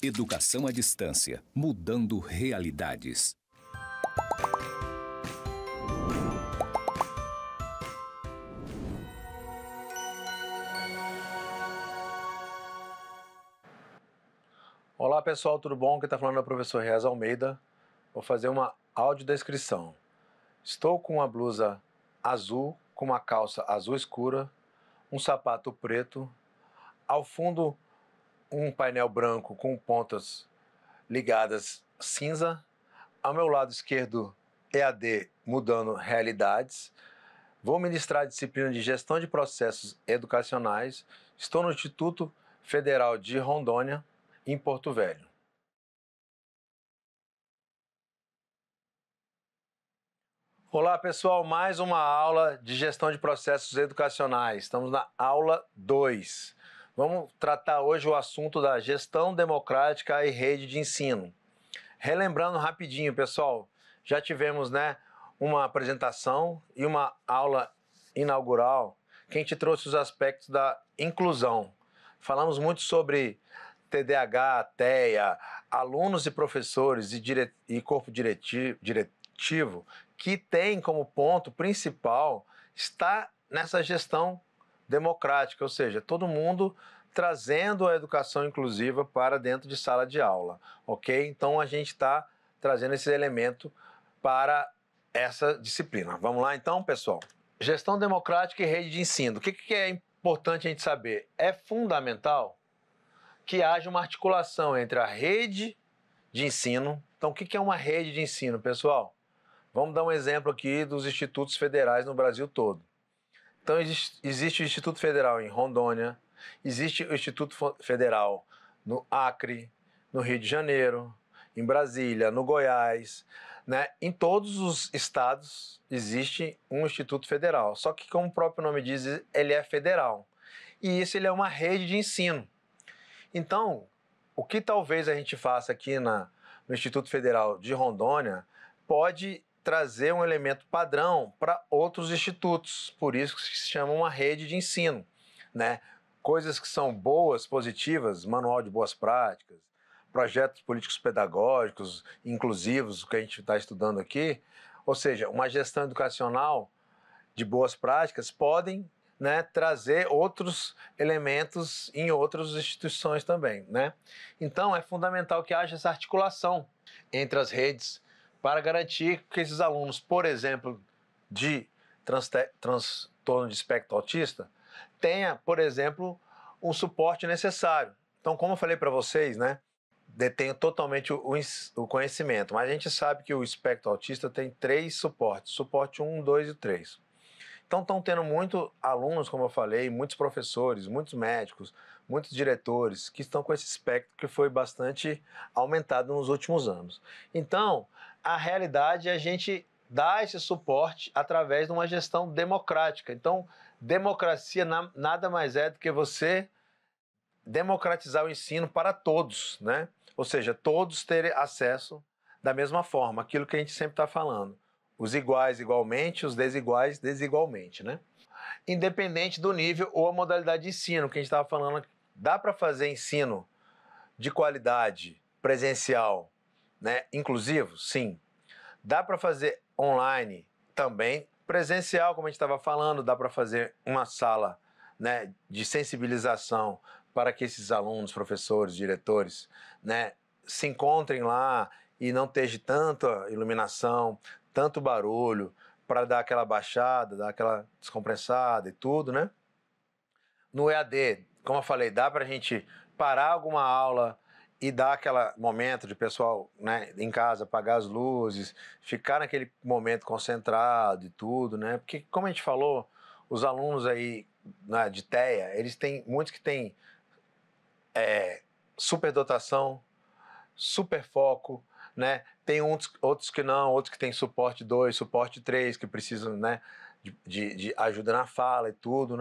Educação à distância, mudando realidades. Olá pessoal, tudo bom? Quem está falando é o professor Reaz Almeida. Vou fazer uma audiodescrição. Estou com uma blusa azul, com uma calça azul escura, um sapato preto, ao fundo um painel branco com pontas ligadas cinza, ao meu lado esquerdo EAD mudando realidades. Vou ministrar a disciplina de Gestão de Processos Educacionais. Estou no Instituto Federal de Rondônia, em Porto Velho. Olá pessoal, mais uma aula de Gestão de Processos Educacionais. Estamos na aula 2. Vamos tratar hoje o assunto da gestão democrática e rede de ensino. Relembrando rapidinho, pessoal, já tivemos, uma apresentação e uma aula inaugural que a gente trouxe os aspectos da inclusão. Falamos muito sobre TDAH, TEA, alunos e professores e corpo diretivo que tem como ponto principal estar nessa gestão democrática, ou seja, todo mundo trazendo a educação inclusiva para dentro de sala de aula, ok? Então a gente está trazendo esse elemento para essa disciplina. Vamos lá então, pessoal? Gestão democrática e rede de ensino. O que é importante a gente saber? É fundamental que haja uma articulação entre a rede de ensino. Então, o que é uma rede de ensino, pessoal? Vamos dar um exemplo aqui dos institutos federais no Brasil todo. Então, existe o Instituto Federal em Rondônia, existe o Instituto Federal no Acre, no Rio de Janeiro, em Brasília, no Goiás, Em todos os estados existe um Instituto Federal, só que, como o próprio nome diz, ele é federal. E isso ele é uma rede de ensino. Então, o que talvez a gente faça aqui no Instituto Federal de Rondônia pode trazer um elemento padrão para outros institutos, por isso que se chama uma rede de ensino, Coisas que são boas, positivas, manual de boas práticas, projetos políticos pedagógicos, inclusivos, o que a gente está estudando aqui, ou seja, uma gestão educacional de boas práticas podem trazer outros elementos em outras instituições também, Então, é fundamental que haja essa articulação entre as redes para garantir que esses alunos, por exemplo, de transtorno de espectro autista, tenha, por exemplo, um suporte necessário. Então, como eu falei para vocês, detenho totalmente o conhecimento, mas a gente sabe que o espectro autista tem 3 suportes, suporte 1, 2 e 3. Então, estão tendo muitos alunos, como eu falei, muitos professores, muitos médicos, muitos diretores que estão com esse espectro que foi bastante aumentado nos últimos anos. Então, a realidade é a gente dar esse suporte através de uma gestão democrática. Então, democracia nada mais é do que você democratizar o ensino para todos, Ou seja, todos terem acesso da mesma forma, aquilo que a gente sempre está falando. Os iguais igualmente, os desiguais desigualmente, Independente do nível ou a modalidade de ensino, que a gente estava falando, dá para fazer ensino de qualidade presencial, inclusivo? Sim. Dá para fazer online também, presencial, como a gente estava falando, dá para fazer uma sala, de sensibilização para que esses alunos, professores, diretores, se encontrem lá e não esteja tanta iluminação, tanto barulho, para dar aquela baixada, dar aquela descompensada e tudo, No EAD, como eu falei, dá para a gente parar alguma aula e dar aquele momento de pessoal, em casa, apagar as luzes, ficar naquele momento concentrado e tudo, Porque, como a gente falou, os alunos aí de TEA, eles têm, muitos que têm superdotação, super foco, Tem outros que não, outros que têm suporte 2, suporte 3, que precisam, de ajuda na fala e tudo,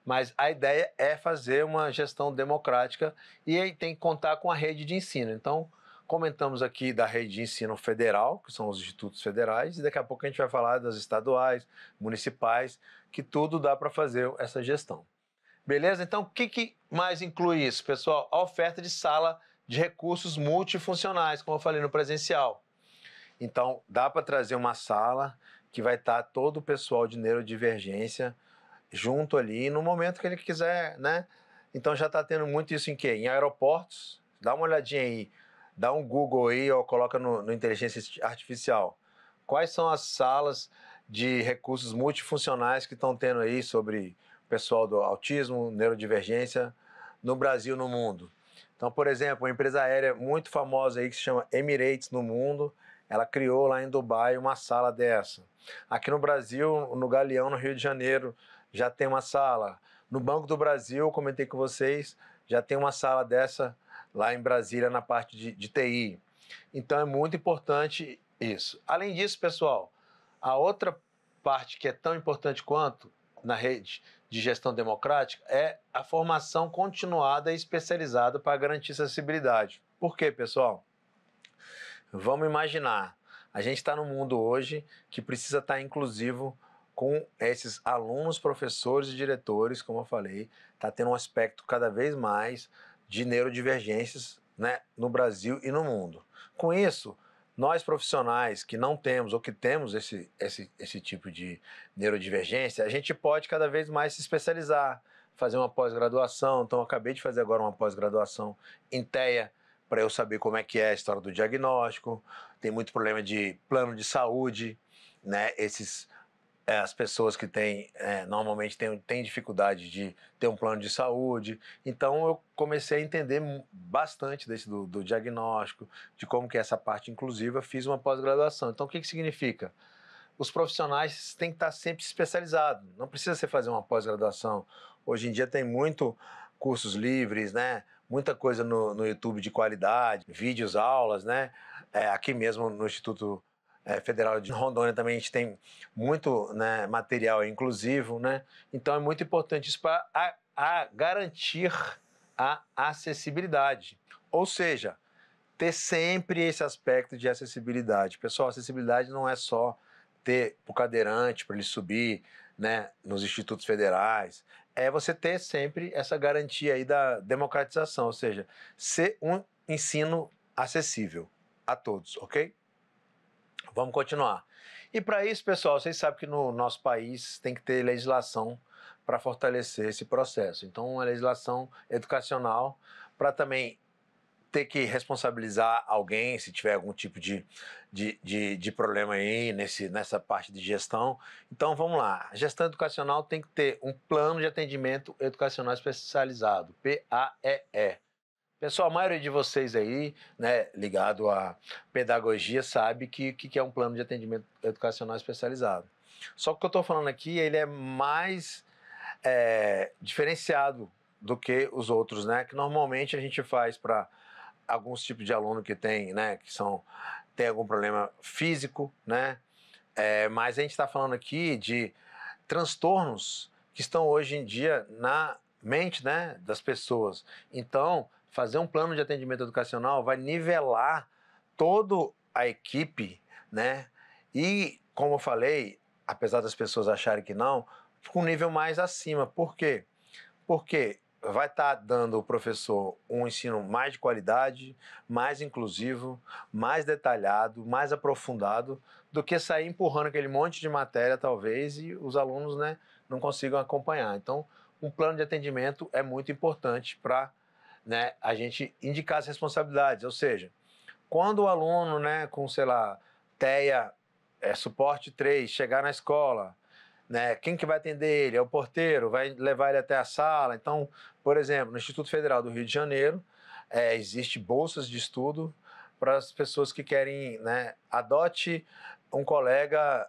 Mas a ideia é fazer uma gestão democrática e aí tem que contar com a rede de ensino. Então, comentamos aqui da rede de ensino federal, que são os institutos federais, e daqui a pouco a gente vai falar das estaduais, municipais, que tudo dá para fazer essa gestão. Beleza? Então, o que mais inclui isso, pessoal? A oferta de sala de recursos multifuncionais, como eu falei no presencial. Então, dá para trazer uma sala que vai estar todo o pessoal de neurodivergência junto ali no momento que ele quiser, né? Então já está tendo muito isso em quê? Em aeroportos. Dá uma olhadinha aí, dá um Google aí ou coloca no inteligência artificial. Quais são as salas de recursos multifuncionais que estão tendo aí sobre o pessoal do autismo, neurodivergência no Brasil, no mundo? Então, por exemplo, uma empresa aérea muito famosa aí que se chama Emirates no mundo, ela criou lá em Dubai uma sala dessa. Aqui no Brasil, no Galeão, no Rio de Janeiro, já tem uma sala. No Banco do Brasil, comentei com vocês, já tem uma sala dessa lá em Brasília na parte de TI. Então é muito importante isso. Além disso, pessoal, a outra parte que é tão importante quanto na rede de gestão democrática é a formação continuada e especializada para garantir acessibilidade. Por quê, pessoal? Vamos imaginar, a gente está num mundo hoje que precisa estar inclusivo com esses alunos, professores e diretores, como eu falei, está tendo um aspecto cada vez mais de neurodivergências, né, no Brasil e no mundo. Com isso, nós profissionais que não temos ou que temos esse tipo de neurodivergência, a gente pode cada vez mais se especializar, fazer uma pós-graduação. Então, eu acabei de fazer agora uma pós-graduação em TEA, para eu saber como é que é a história do diagnóstico. Tem muito problema de plano de saúde, né? As pessoas que normalmente têm dificuldade de ter um plano de saúde. Então, eu comecei a entender bastante do diagnóstico, de como que é essa parte inclusiva, fiz uma pós-graduação. Então, o que significa? Os profissionais têm que estar sempre especializados, não precisa você fazer uma pós-graduação. Hoje em dia tem muito cursos livres, né? Muita coisa no YouTube de qualidade, vídeos, aulas, né? Aqui mesmo no Instituto Federal de Rondônia também a gente tem muito, né, material inclusivo, né? Então é muito importante isso para garantir a acessibilidade. Ou seja, ter sempre esse aspecto de acessibilidade. Pessoal, acessibilidade não é só ter o cadeirante para ele subir, né, nos institutos federais. É você ter sempre essa garantia aí da democratização, ou seja, ser um ensino acessível a todos, ok? Vamos continuar. E para isso, pessoal, vocês sabem que no nosso país tem que ter legislação para fortalecer esse processo. Então, uma legislação educacional para também ter que responsabilizar alguém se tiver algum tipo de problema aí nessa parte de gestão. Então, vamos lá. A gestão educacional tem que ter um plano de atendimento educacional especializado, PAEE. Pessoal, a maioria de vocês aí, né, ligado à pedagogia, sabe que é um plano de atendimento educacional especializado. Só que o que eu estou falando aqui, ele é mais diferenciado do que os outros, né? Que normalmente a gente faz para alguns tipos de aluno que tem, né, tem algum problema físico, né? Mas a gente está falando aqui de transtornos que estão hoje em dia na mente, né, das pessoas. Então, fazer um plano de atendimento educacional vai nivelar toda a equipe, né? E, como eu falei, apesar das pessoas acharem que não, com um nível mais acima. Por quê? Porque vai estar dando ao professor um ensino mais de qualidade, mais inclusivo, mais detalhado, mais aprofundado, do que sair empurrando aquele monte de matéria, talvez, e os alunos, né, não consigam acompanhar. Então, um plano de atendimento é muito importante para, né, a gente indicar as responsabilidades. Ou seja, quando o aluno, né, com, sei lá, TEA, suporte 3, chegar na escola, né, quem que vai atender ele? É o porteiro, vai levar ele até a sala. Então, por exemplo, no Instituto Federal do Rio de Janeiro, existe bolsas de estudo para as pessoas que querem, né, adote um colega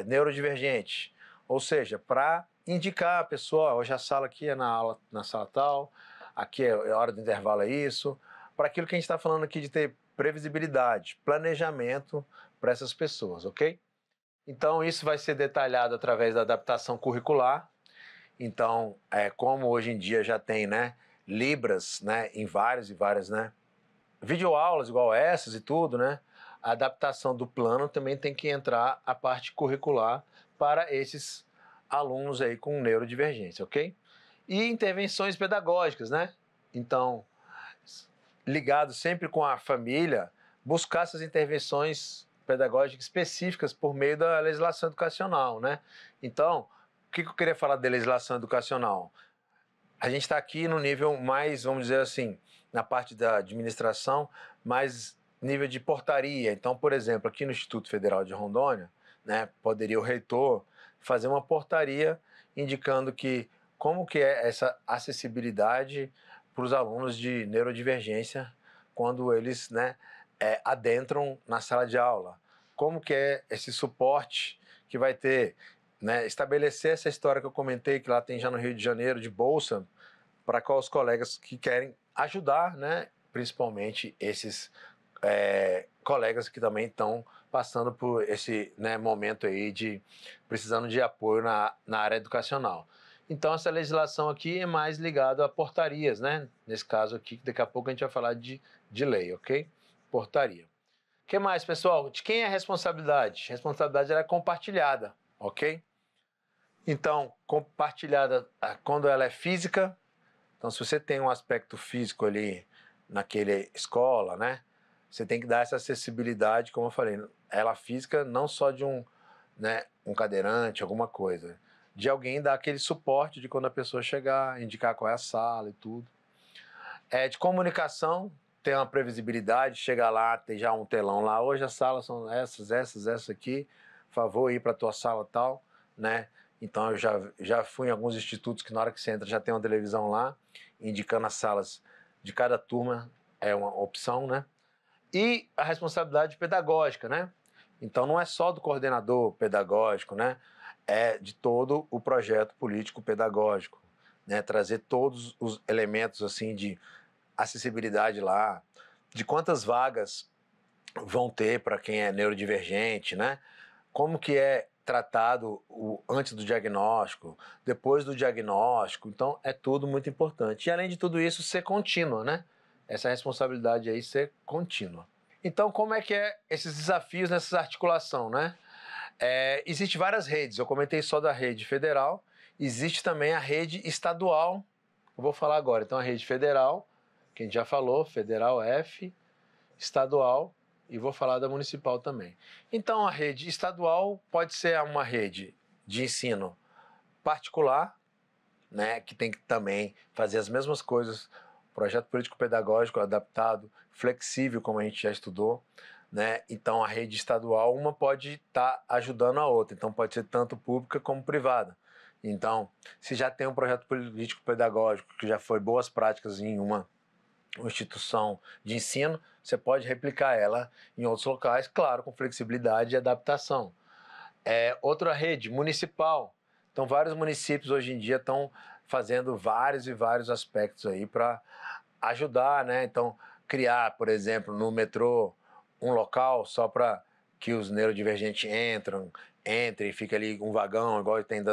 neurodivergente. Ou seja, para indicar a pessoa, hoje a sala aqui é na sala tal, aqui é a hora do intervalo, é isso, para aquilo que a gente está falando aqui de ter previsibilidade, planejamento para essas pessoas, ok? Então, isso vai ser detalhado através da adaptação curricular. Então, como hoje em dia já tem, né, Libras, né, em várias e várias, né, videoaulas igual essas e tudo, né, a adaptação do plano também tem que entrar a parte curricular para esses alunos aí com neurodivergência, ok? E intervenções pedagógicas, né? Então, ligado sempre com a família, buscar essas intervenções pedagógicas específicas por meio da legislação educacional, né? Então, o que eu queria falar da legislação educacional? A gente está aqui no nível mais, vamos dizer assim, na parte da administração, mais nível de portaria. Então, por exemplo, aqui no Instituto Federal de Rondônia, né, poderia o reitor fazer uma portaria indicando que como que é essa acessibilidade para os alunos de neurodivergência quando eles, né, adentram na sala de aula. Como que é esse suporte que vai ter, né, estabelecer essa história que eu comentei, que lá tem já no Rio de Janeiro, de bolsa, para os colegas que querem ajudar, né, principalmente esses colegas que também estão passando por esse, né, momento aí de precisando de apoio na área educacional. Então, essa legislação aqui é mais ligada a portarias, né? Nesse caso aqui, daqui a pouco a gente vai falar de lei, ok? Portaria. O que mais, pessoal? De quem é a responsabilidade? A responsabilidade ela é compartilhada, ok? Então, compartilhada quando ela é física. Então, se você tem um aspecto físico ali naquela escola, né? Você tem que dar essa acessibilidade, como eu falei, ela física não só de um cadeirante, alguma coisa, de alguém dar aquele suporte de quando a pessoa chegar, indicar qual é a sala e tudo. De comunicação, ter uma previsibilidade, chegar lá, ter já um telão lá, hoje as salas são essas aqui, favor ir para a tua sala tal, né? Então eu já fui em alguns institutos que na hora que você entra já tem uma televisão lá, indicando as salas de cada turma, é uma opção, né? E a responsabilidade pedagógica, né? Então não é só do coordenador pedagógico, né? É de todo o projeto político pedagógico, né? Trazer todos os elementos assim de acessibilidade lá, de quantas vagas vão ter para quem é neurodivergente, né? Como que é tratado antes do diagnóstico, depois do diagnóstico. Então é tudo muito importante. E além de tudo isso, ser contínua, né? Essa responsabilidade aí ser contínua. Então, como é que é esses desafios nessa articulação, né? Existem várias redes, eu comentei só da rede federal, existe também a rede estadual, eu vou falar agora. Então, a rede federal, que a gente já falou, federal F, estadual, e vou falar da municipal também. Então, a rede estadual pode ser uma rede de ensino particular, né, que tem que também fazer as mesmas coisas, projeto político-pedagógico adaptado, flexível, como a gente já estudou, né? Então, a rede estadual, uma pode estar ajudando a outra, então pode ser tanto pública como privada. Então, se já tem um projeto político-pedagógico que já foi boas práticas em uma instituição de ensino, você pode replicar ela em outros locais, claro, com flexibilidade e adaptação. Outra rede, municipal. Então, vários municípios hoje em dia estão fazendo vários e vários aspectos aí para ajudar, né? Então, criar, por exemplo, no metrô, um local só para que os neurodivergentes entrem e fica ali um vagão, igual tem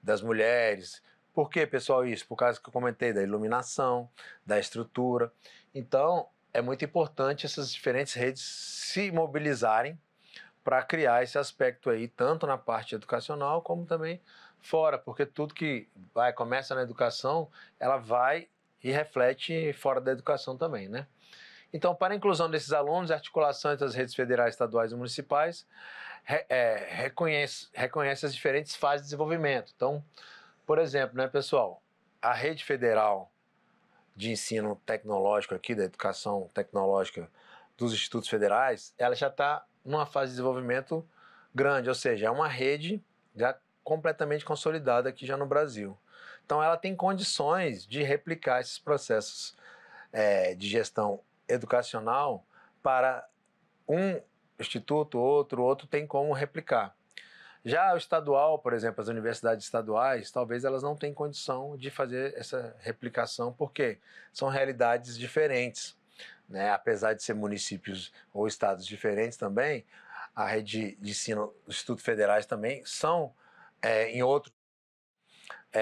das mulheres. Por que, pessoal, isso? Por causa que eu comentei da iluminação, da estrutura. Então, é muito importante essas diferentes redes se mobilizarem para criar esse aspecto aí, tanto na parte educacional como também fora, porque tudo que começa na educação, ela vai e reflete fora da educação também, né? Então, para a inclusão desses alunos, a articulação entre as redes federais, estaduais e municipais reconhece as diferentes fases de desenvolvimento. Então, por exemplo, né, pessoal, a rede federal de ensino tecnológico aqui, da educação tecnológica dos institutos federais, ela já está numa fase de desenvolvimento grande, ou seja, é uma rede já completamente consolidada aqui já no Brasil. Então, ela tem condições de replicar esses processos de gestão educacional para um instituto, outro tem como replicar. Já o estadual, por exemplo, as universidades estaduais, talvez elas não tenham condição de fazer essa replicação, porque são realidades diferentes, né? Apesar de ser municípios ou estados diferentes também, a rede de ensino dos institutos federais também são em outros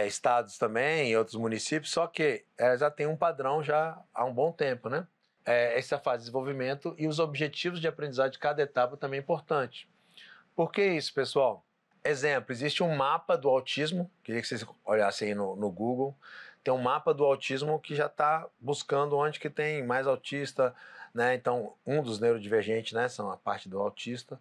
estados também, em outros municípios, só que já tem um padrão já há um bom tempo, né? Essa fase de desenvolvimento e os objetivos de aprendizagem de cada etapa também é importante. Por que isso, pessoal? Exemplo, existe um mapa do autismo, queria que vocês olhassem aí no Google, tem um mapa do autismo que já está buscando onde que tem mais autista, né? Então, um dos neurodivergentes, né, são a parte do autista,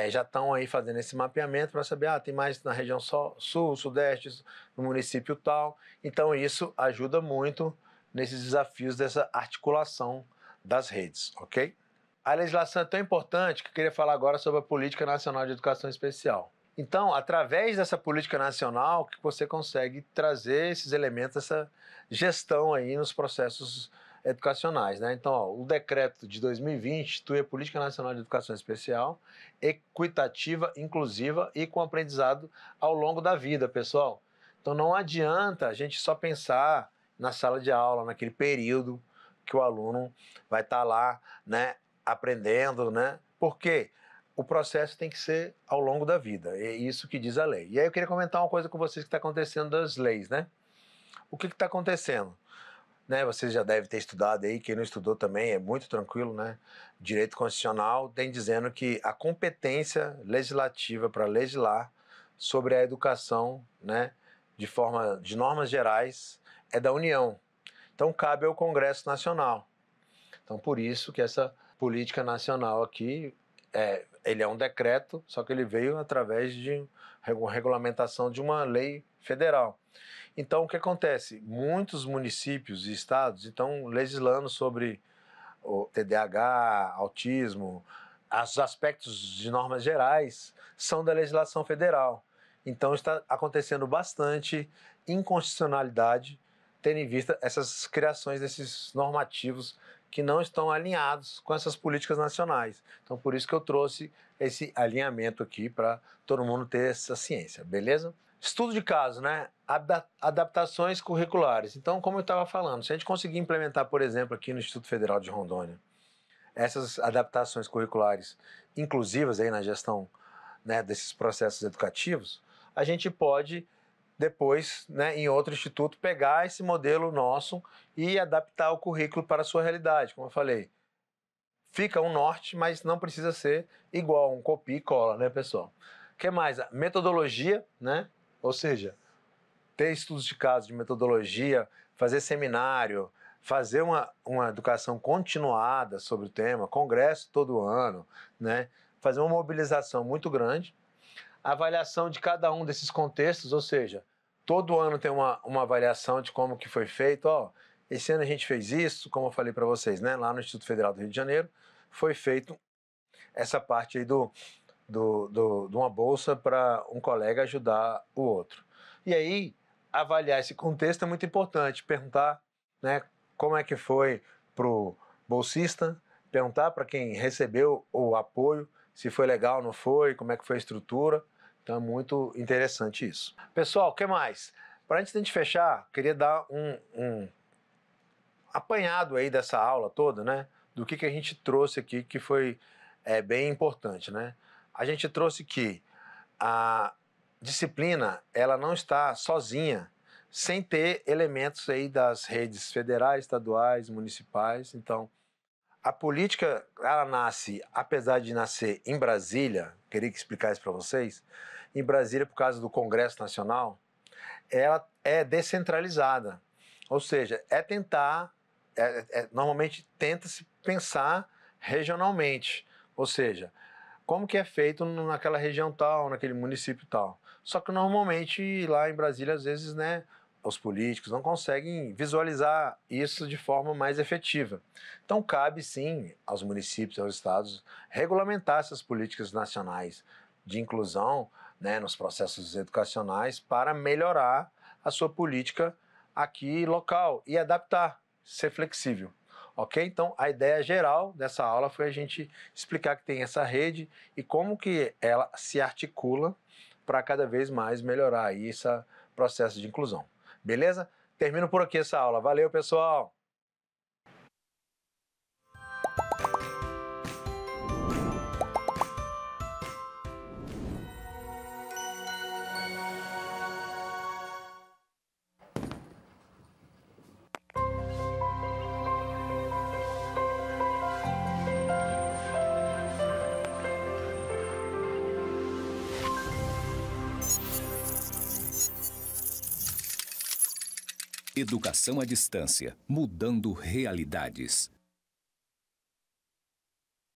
já estão aí fazendo esse mapeamento para saber, tem mais na região sul, sudeste, no município tal. Então, isso ajuda muito nesses desafios dessa articulação das redes, ok? A legislação é tão importante que eu queria falar agora sobre a Política Nacional de Educação Especial. Então, através dessa política nacional, que você consegue trazer esses elementos, essa gestão aí nos processos educacionais, né? Então, o decreto de 2020 institui a Política Nacional de Educação Especial, equitativa, inclusiva e com aprendizado ao longo da vida, pessoal. Então, não adianta a gente só pensar na sala de aula, naquele período que o aluno vai estar lá, né, aprendendo, né? Por quê? O processo tem que ser ao longo da vida, é isso que diz a lei. E aí eu queria comentar uma coisa com vocês que está acontecendo das leis, né? O que está acontecendo? Né, vocês já devem ter estudado aí, quem não estudou também é muito tranquilo, né? Direito constitucional tem dizendo que a competência legislativa para legislar sobre a educação, né, de normas gerais, é da União. Então cabe ao Congresso Nacional. Então por isso que essa política nacional aqui ele é um decreto, só que ele veio através de uma regulamentação de uma lei federal. Então, o que acontece? Muitos municípios e estados estão legislando sobre o TDAH, autismo, os aspectos de normas gerais são da legislação federal. Então, está acontecendo bastante inconstitucionalidade, tendo em vista essas criações desses normativos que não estão alinhados com essas políticas nacionais. Então, por isso que eu trouxe esse alinhamento aqui para todo mundo ter essa ciência, beleza? Estudo de caso, né? Adaptações curriculares. Então, como eu estava falando, se a gente conseguir implementar, por exemplo, aqui no Instituto Federal de Rondônia, essas adaptações curriculares inclusivas aí na gestão, né, desses processos educativos, a gente pode depois, né, em outro instituto, pegar esse modelo nosso e adaptar o currículo para a sua realidade, como eu falei. Fica um norte, mas não precisa ser igual, um copia e cola, né, pessoal? O que mais? A metodologia, né? Ou seja, ter estudos de caso de metodologia, fazer seminário, fazer uma educação continuada sobre o tema, congresso todo ano, né? Fazer uma mobilização muito grande. Avaliação de cada um desses contextos, ou seja, todo ano tem uma avaliação de como que foi feito. Esse ano a gente fez isso, como eu falei para vocês, né? Lá no Instituto Federal do Rio de Janeiro, foi feito essa parte aí de uma bolsa para um colega ajudar o outro. E aí, avaliar esse contexto é muito importante, perguntar, né, como é que foi para o bolsista, perguntar para quem recebeu o apoio, se foi legal ou não foi, como é que foi a estrutura. Então é muito interessante isso. Pessoal, o que mais? Para antes de a gente fechar, queria dar um apanhado aí dessa aula toda, né? Do que a gente trouxe aqui que foi bem importante, né? A gente trouxe que a disciplina ela não está sozinha, sem ter elementos aí das redes federais, estaduais, municipais. Então, a política, ela nasce, apesar de nascer em Brasília, queria explicar isso para vocês, em Brasília, por causa do Congresso Nacional, ela é descentralizada. Ou seja, normalmente tenta-se pensar regionalmente. Ou seja, como que é feito naquela região tal, naquele município tal. Só que normalmente lá em Brasília, às vezes, né, os políticos não conseguem visualizar isso de forma mais efetiva. Então cabe sim aos municípios, aos estados, regulamentar essas políticas nacionais de inclusão, né, nos processos educacionais para melhorar a sua política aqui local e adaptar, ser flexível. Ok? Então, a ideia geral dessa aula foi a gente explicar que tem essa rede e como que ela se articula para cada vez mais melhorar aí esse processo de inclusão. Beleza? Termino por aqui essa aula. Valeu, pessoal! Educação à distância, mudando realidades.